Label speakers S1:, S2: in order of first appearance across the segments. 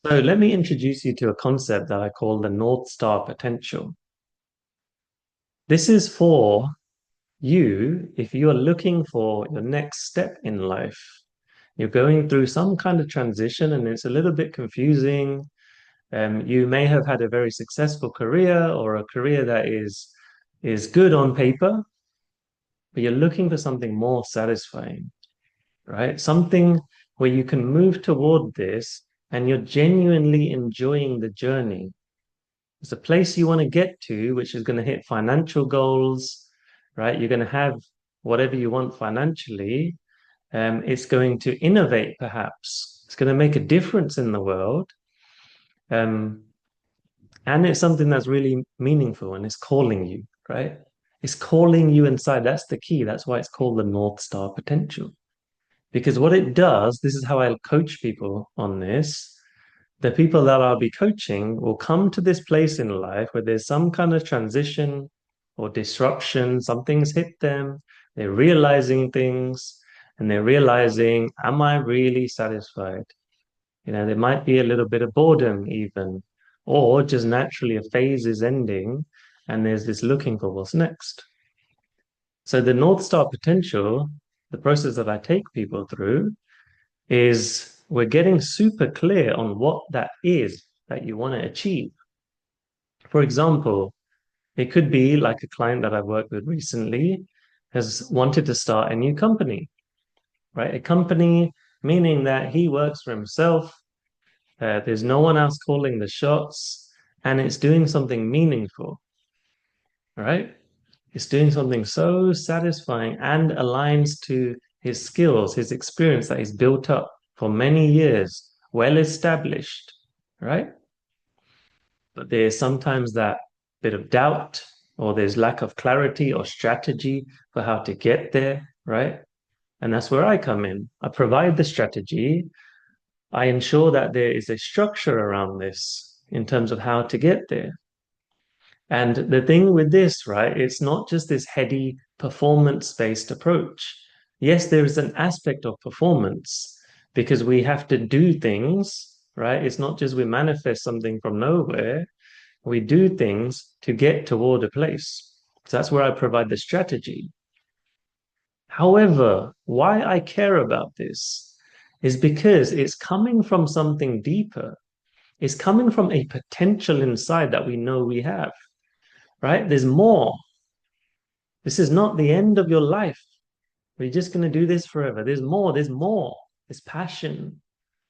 S1: So let me introduce you to a concept that I call the North Star potential. This is for you if you are looking for your next step in life. You're going through some kind of transition and it's a little bit confusing. You may have had a very successful career or a career that is good on paper, but you're looking for something more satisfying, right? Something where you can move toward this and you're genuinely enjoying the journey. It's a place you want to get to, which is going to hit financial goals, right? You're going to have whatever you want financially. It's going to innovate, perhaps. It's going to make a difference in the world. Um, and it's something that's really meaningful and it's calling you, right? It's calling you inside. That's the key. That's why it's called the North Star potential. Because what it does, this is how I coach people on this. The people that I'll be coaching will come to this place in life where there's some kind of transition or disruption, something's hit them, they're realizing things, and they're realizing, am I really satisfied? There might be a little bit of boredom even, or just naturally a phase is ending and there's this looking for what's next. So the North Star potential, the process that I take people through, is we're getting super clear on what that is that you want to achieve. For example, it could be like a client that I've worked with recently has wanted to start a new company, right? A company meaning that he works for himself, there's no one else calling the shots, and it's doing something meaningful, right? It's doing something so satisfying and aligns to his skills, his experience that he's built up for many years, well established, right? But there's sometimes that bit of doubt, or there's lack of clarity or strategy for how to get there, right? And that's where I come in. I provide the strategy. I ensure that there is a structure around this in terms of how to get there. And the thing with this, right, it's not just this heady performance-based approach. Yes, there is an aspect of performance because we have to do things, right? It's not just we manifest something from nowhere. We do things to get toward a place. So that's where I provide the strategy. However, why I care about this is because it's coming from something deeper. It's coming from a potential inside that we know we have, right? There's more. This is not the end of your life. We're just going to do this forever. There's more. There's more. There's passion.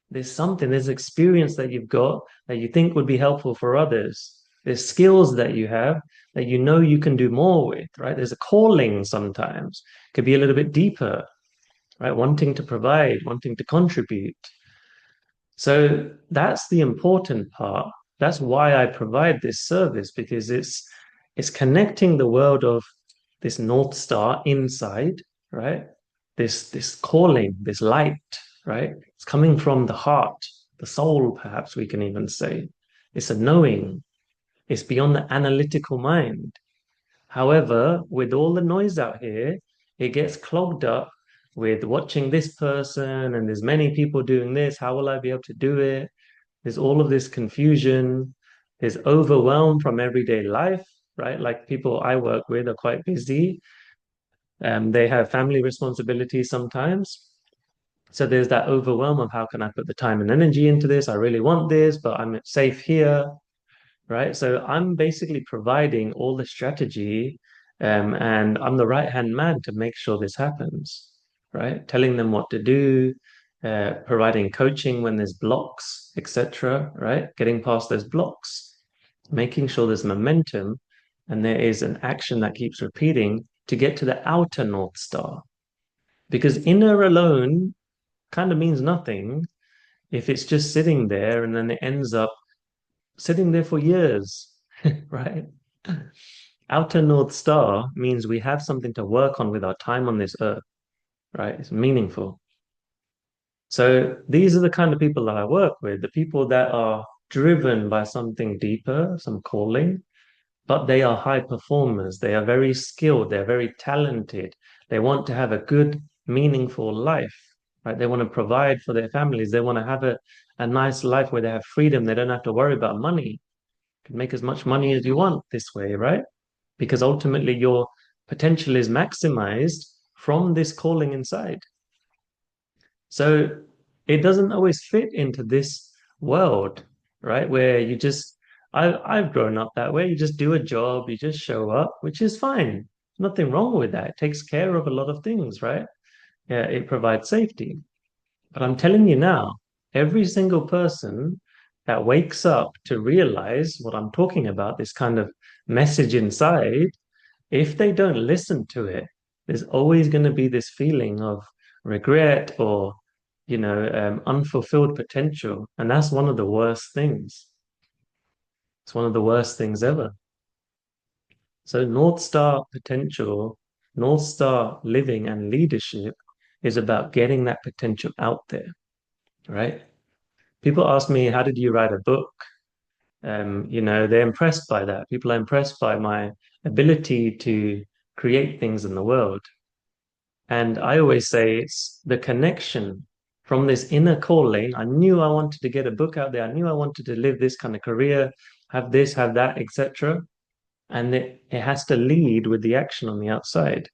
S1: There's something. There's experience that you've got that you think would be helpful for others. There's skills that you have that you know you can do more with, right? There's a calling sometimes. Could be a little bit deeper, right? Wanting to provide, wanting to contribute. So that's the important part. That's why I provide this service because it's connecting the world of this North Star inside, right? This calling, this light, right? It's coming from the heart, the soul, perhaps we can even say. It's a knowing. It's beyond the analytical mind. However, with all the noise out here, it gets clogged up with watching this person and there's many people doing this. How will I be able to do it? There's all of this confusion. There's overwhelm from everyday life, right? Like people I work with are quite busy. They have family responsibilities sometimes. So there's that overwhelm of how can I put the time and energy into this? I really want this, but I'm safe here, right? So I'm basically providing all the strategy, and I'm the right-hand man to make sure this happens, right? Telling them what to do, providing coaching when there's blocks, etc., right? Getting past those blocks, making sure there's momentum and there is an action that keeps repeating to get to the outer North Star. Because inner alone kind of means nothing if it's just sitting there and then it ends up sitting there for years, right? Outer North Star means we have something to work on with our time on this earth, right? It's meaningful. So these are the kind of people that I work with, the people that are driven by something deeper, some calling, but they are high performers. They are very skilled. They're very talented. They want to have a good, meaningful life. right? They want to provide for their families. They want to have a nice life where they have freedom. They don't have to worry about money. You can make as much money as you want this way, right? Because ultimately your potential is maximized from this calling inside. So it doesn't always fit into this world, right? Where you just, I've grown up that way. You just do a job, you just show up, which is fine. Nothing wrong with that. It takes care of a lot of things, right? Yeah, it provides safety. But I'm telling you now, every single person that wakes up to realize what I'm talking about, this kind of message inside, if they don't listen to it, there's always going to be this feeling of regret or, unfulfilled potential. And that's one of the worst things. It's one of the worst things ever. So, North Star potential, North Star living and leadership is about getting that potential out there, right? People ask me, how did you write a book? They're impressed by that. People are impressed by my ability to create things in the world. And I always say it's the connection from this inner calling. I knew I wanted to get a book out there. I knew I wanted to live this kind of career, have this, have that, etc. And it has to lead with the action on the outside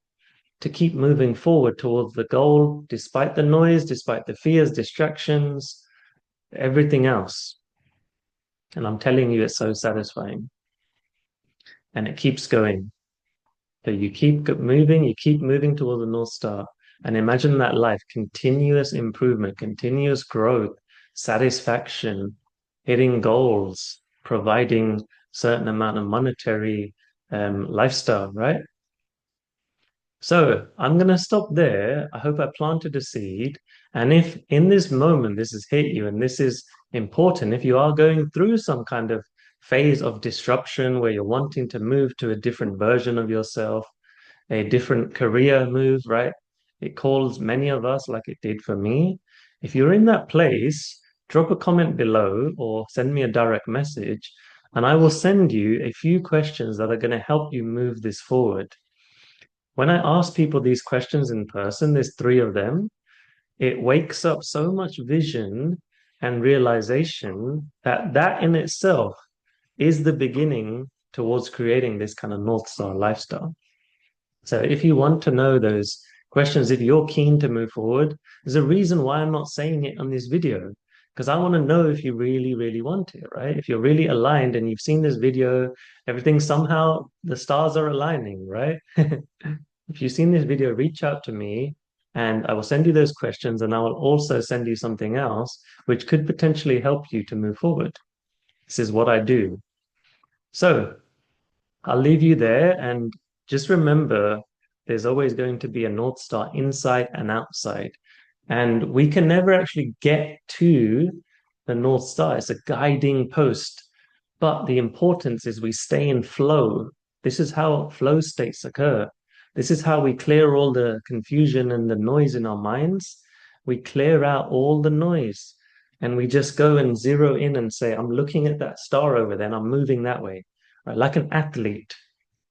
S1: to keep moving forward towards the goal, despite the noise, despite the fears, distractions, everything else. And I'm telling you, it's so satisfying. And it keeps going. So you keep moving toward the North Star. And imagine that life, continuous improvement, continuous growth, satisfaction, hitting goals, providing certain amount of monetary lifestyle, right? So I'm going to stop there. I hope I planted a seed. And if in this moment this has hit you and this is important, if you are going through some kind of phase of disruption where you're wanting to move to a different version of yourself, a different career move, right? It calls many of us like it did for me. If you're in that place, drop a comment below or send me a direct message, and I will send you a few questions that are going to help you move this forward. When I ask people these questions in person, there's three of them, it wakes up so much vision and realization that that in itself is the beginning towards creating this kind of North Star lifestyle. So if you want to know those questions, if you're keen to move forward, there's a reason why I'm not saying it on this video, because I want to know if you really, really want it, right? If you're really aligned and you've seen this video, everything somehow the stars are aligning, right? If you've seen this video, reach out to me and I will send you those questions and I will also send you something else which could potentially help you to move forward. This is what I do. So I'll leave you there and just remember there's always going to be a North Star inside and outside. And we can never actually get to the North Star. It's a guiding post. But the importance is we stay in flow. This is how flow states occur. This is how we clear all the confusion and the noise in our minds. We clear out all the noise and we just go and zero in and say, I'm looking at that star over there and I'm moving that way. Right? Like an athlete.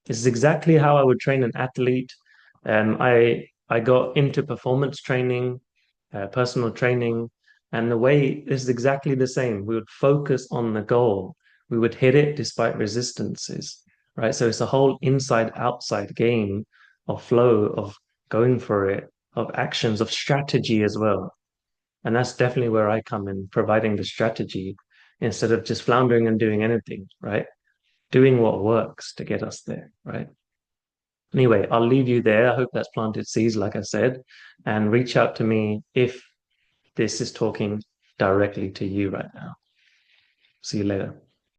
S1: This is exactly how I would train an athlete. I got into performance training, personal training, and the way is exactly the same. We would focus on the goal. We would hit it despite resistances, right? So it's a whole inside-outside game of flow, of going for it, of actions, of strategy as well. And that's definitely where I come in, providing the strategy instead of just floundering and doing anything, right? Doing what works to get us there, right? Anyway, I'll leave you there. I hope that's planted seeds, like I said, and reach out to me if this is talking directly to you right now. See you later.